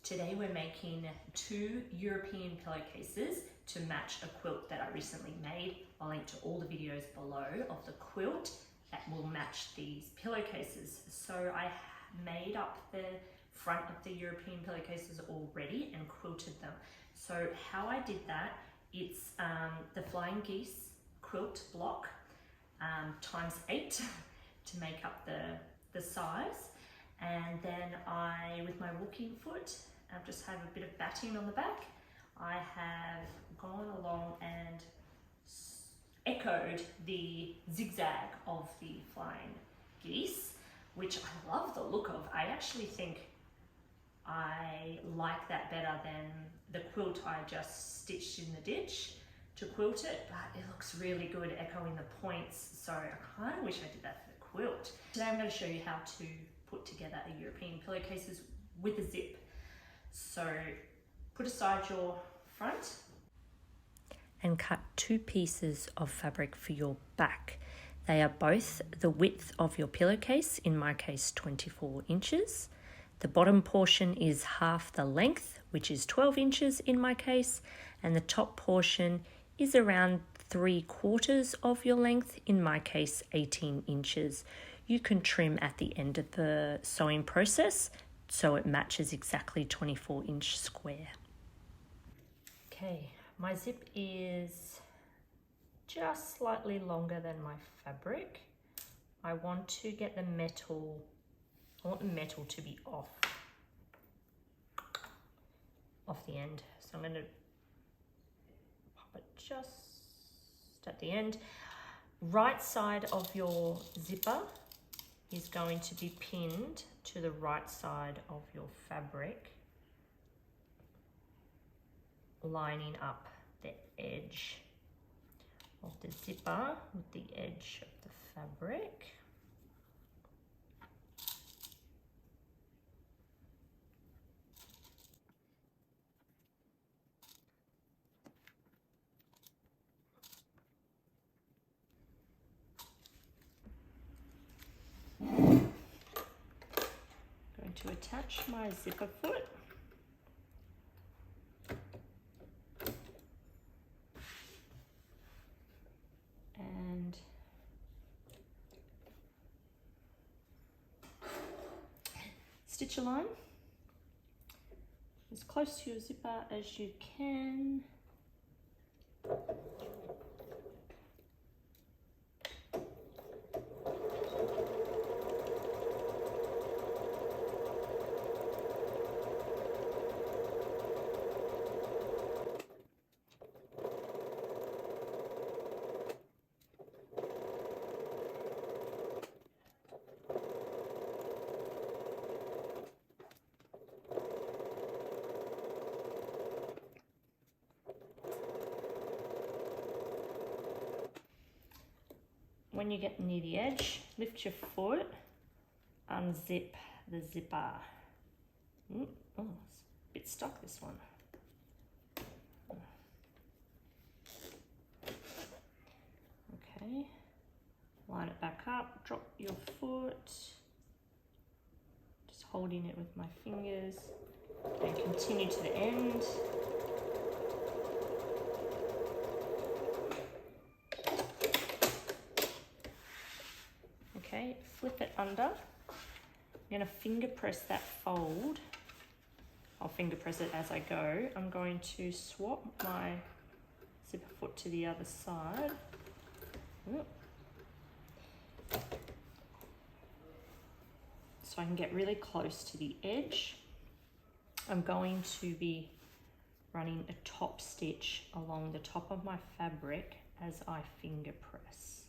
Today we're making 2 European pillowcases to match a quilt that I recently made. I'll link to all the videos below of the quilt that will match these pillowcases. So I made up the front of the European pillowcases already and quilted them. So how I did that, it's the flying geese quilt block times 8 to make up the size. And then I, with my walking foot, I just have a bit of batting on the back. I have gone along and echoed the zigzag of the flying geese, which I love the look of. I actually think I like that better than the quilt I just stitched in the ditch to quilt it, but it looks really good echoing the points. So I kind of wish I did that for the quilt. Today I'm going to show you how to put together a European pillowcases with a zip. So put aside your front and cut 2 pieces of fabric for your back. They are both the width of your pillowcase, in my case 24 inches. The bottom portion is half the length, which is 12 inches in my case, and the top portion is around 3/4 of your length, in my case 18 inches. You can trim at the end of the sewing process so it matches exactly 24-inch square. Okay, my zip is just slightly longer than my fabric. I want to get the metal, I want the metal to be off the end. So I'm going to pop it just at the end. Right side of your zipper is going to be pinned to the right side of your fabric, lining up the edge of the zipper with the edge of the fabric. To attach my zipper foot. And stitch a line as close to your zipper as you can. When you get near the edge, lift your foot, unzip the zipper. Oh, it's a bit stuck, this one. Okay, line it back up, drop your foot, just holding it with my fingers, and continue to the end. Okay, flip it under. I'm going to finger press that fold. I'll finger press it as I go. I'm going to swap my zipper foot to the other side. So I can get really close to the edge. I'm going to be running a top stitch along the top of my fabric as I finger press.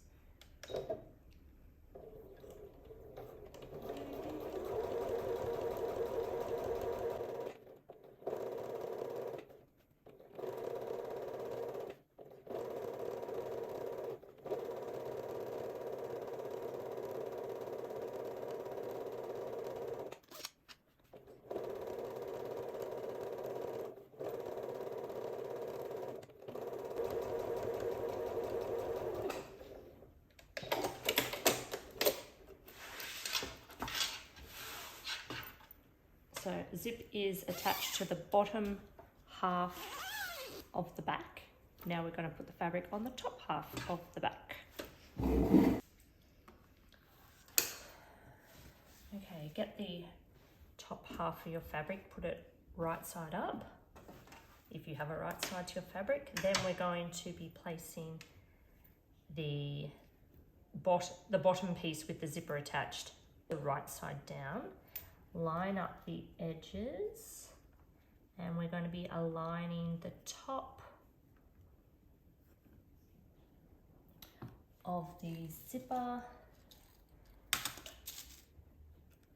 So zip is attached to the bottom half of the back. Now we're going to put the fabric on the top half of the back. Okay, get the top half of your fabric, put it right side up, if you have a right side to your fabric. Then we're going to be placing the bottom piece with the zipper attached, the right side down. Line up the edges, and we're going to be aligning the top of the zipper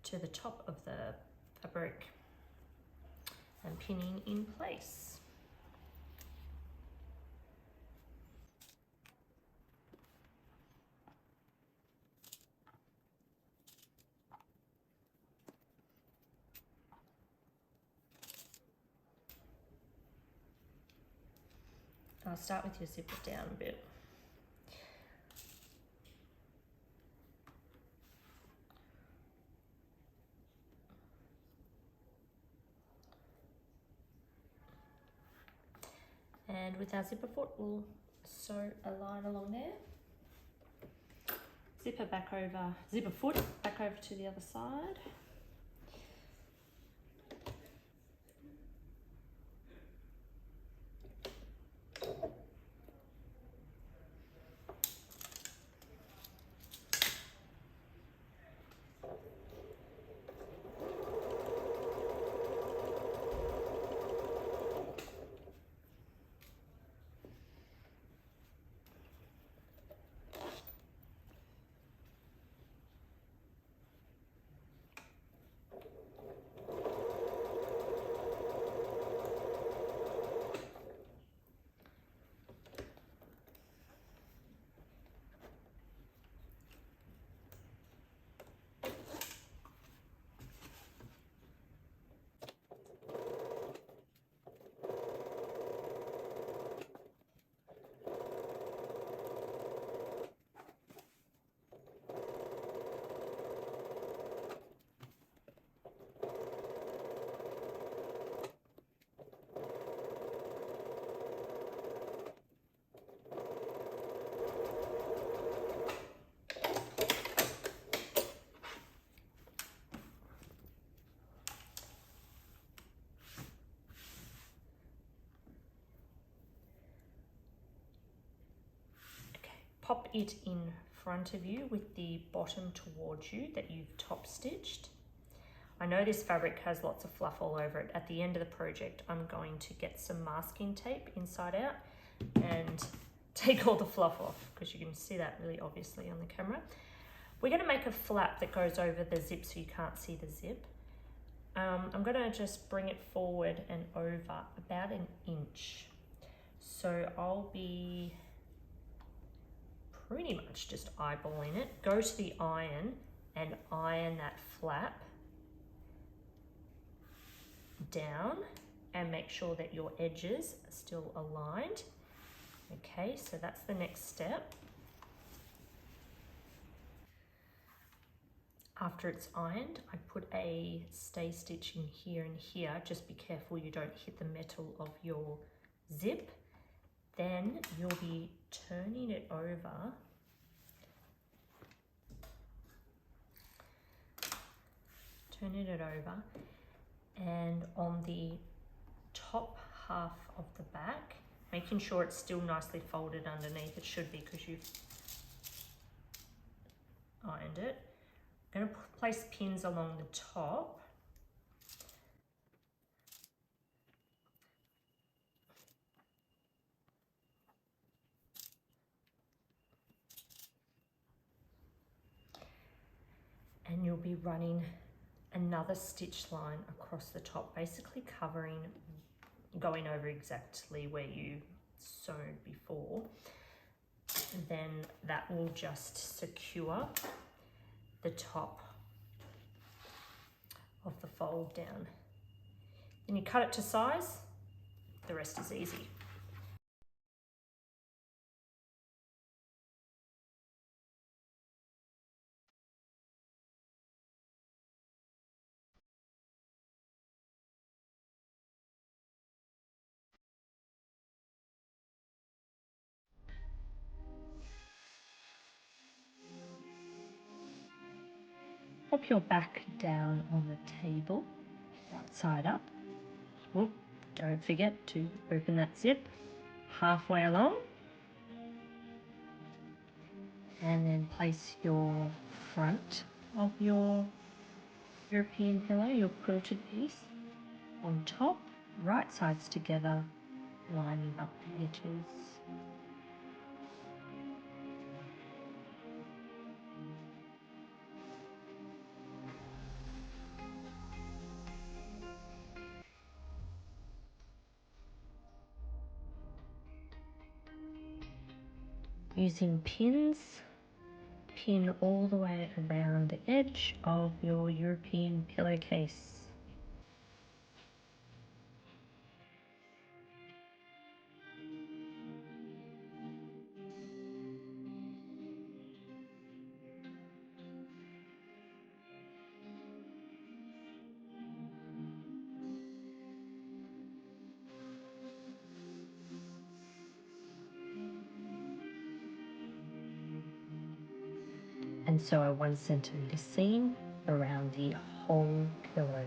to the top of the fabric and pinning in place. I'll start with your zipper down a bit. And with our zipper foot, we'll sew a line along there. Zipper foot back over to the other side. Pop it in front of you with the bottom towards you that you've top stitched. I know this fabric has lots of fluff all over it. At the end of the project, I'm going to get some masking tape inside out and take all the fluff off, because you can see that really obviously on the camera. We're going to make a flap that goes over the zip so you can't see the zip. I'm going to just bring it forward and over about an inch. So I'll be pretty much just eyeballing it. Go to the iron and iron that flap down and make sure that your edges are still aligned. Okay, so that's the next step. After it's ironed, I put a stay stitch in here and here. Just be careful you don't hit the metal of your zip. Then you'll be turning it over and on the top half of the back, making sure it's still nicely folded underneath. It should be because you've ironed it. I'm going to place pins along the top. And you'll be running another stitch line across the top, basically covering, going over exactly where you sewn before. And then that will just secure the top of the fold down. Then you cut it to size, the rest is easy. Pop your back down on the table, right side up. Whoop, don't forget to open that zip halfway along. And then place your front of your European pillow, your quilted piece, on top, right sides together, lining up the edges. Using pins, pin all the way around the edge of your European pillowcase. And sew a 1 centimeter seam around the whole pillow.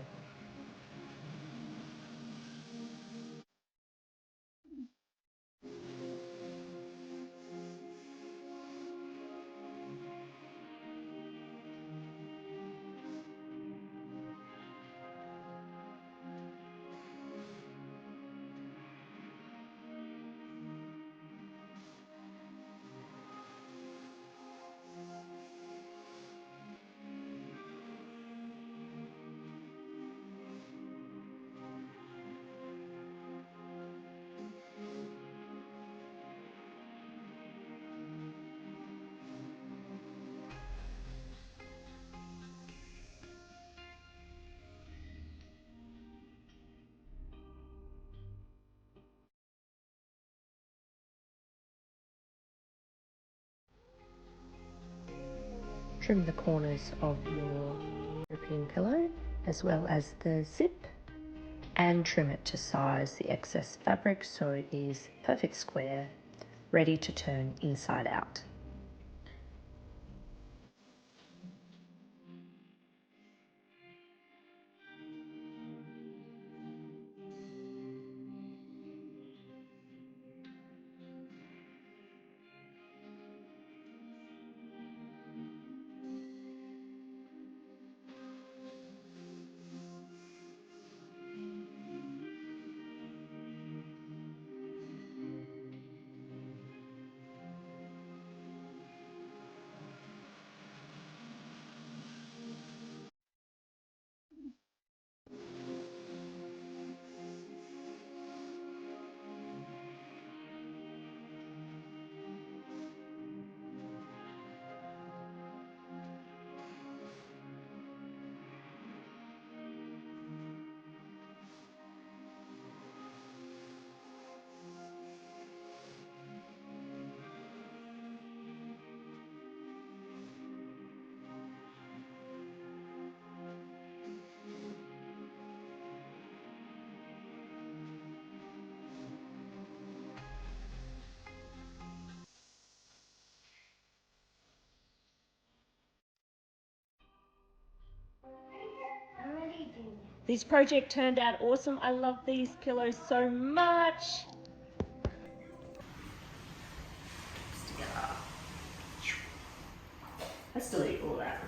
Trim the corners of your European pillow as well as the zip, and trim it to size the excess fabric so it is perfect square, ready to turn inside out. This project turned out awesome. I love these pillows so much. Let's delete all that.